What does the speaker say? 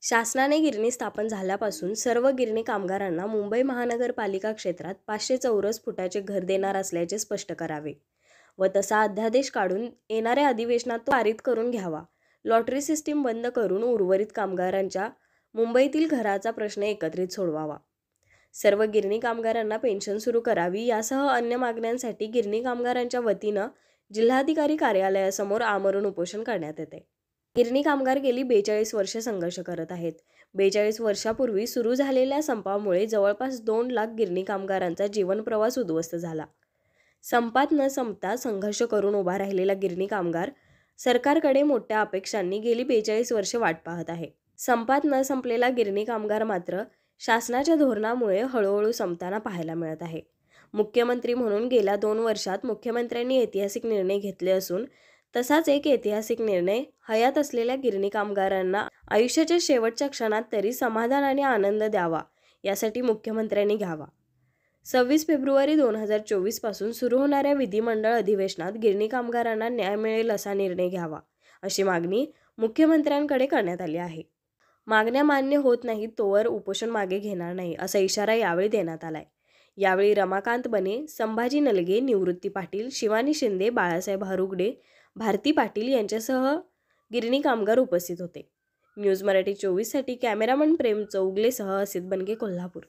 शासनाने गिरणी स्थापन झाल्यापासून सर्व गिरणी कामगारांना मुंबई महानगरपालिका क्षेत्रात 500 चौरस फुटाचे घर देणार असल्याचे स्पष्ट करावे व तसा अध्यादेश काढून येणाऱ्या अधिवेशनात तो पारित करून घ्यावा. लॉटरी सिस्टीम बंद करून उर्वरित कामगारांच्या मुंबईतील घराचा प्रश्न एकत्रित सोडवावा. सर्व गिरणी कामगारांना पेन्शन सुरू करावी यासह अन्य मागण्यांसाठी गिरणी कामगारांच्या वतीनं जिल्हाधिकारी कार्यालयासमोर आमरण उपोषण करण्यात येते. गिरणी कामगार गेली 42 वर्षे संघर्ष करत आहेत. 42 वर्षापूर्वी सुरू झालेल्या संपामुळे जवळपास 2 लाख गिरणी कामगारांचा जीवन प्रवास उद्ध्वस्त झाला. संपात न संपता संघर्ष करून उभा राहिलेला गिरणी कामगार सरकारकडे मोठ्या अपेक्षांनी गेली 42 वर्षे वाट पाहत आहे. संपात न संपलेला गिरणी कामगार मात्र शासनाच्या धोरणामुळे हळूहळू संपताना पाहायला मिळत आहे. मुख्यमंत्री म्हणून गेल्या 2 वर्षात मुख्यमंत्र्यांनी ऐतिहासिक निर्णय घेतले असून तसाच एक ऐतिहासिक निर्णय हयात असलेल्या गिरणी कामगारांना आयुष्याच्या शेवटच्या क्षणात तरी समाधान आणि आनंद द्यावा यासाठी मुख्यमंत्र्यांनी घ्यावा. 26 फेब्रुवारी 2024 पासून सुरू होणाऱ्या विधिमंडळ अधिवेशनात गिरणी कामगारांना न्याय मिळेल असा निर्णय घ्यावा अशी मागणी मुख्यमंत्र्यांकडे करण्यात आली आहे. मागण्या मान्य होत नाहीत तोवर उपोषण मागे घेणार नाही असा इशारा यावेळी देण्यात आलाय. यावेळी रमाकांत बने, संभाजी नलगे, निवृत्ती पाटील, शिवानी शिंदे, बाळासाहेब हरुगडे, भारती पाटील यांच्यासह गिरणी कामगार उपस्थित होते. न्यूज मराठी 24 साठी कॅमेरामन प्रेम चौगलेसह असित बनगे, कोल्हापूर.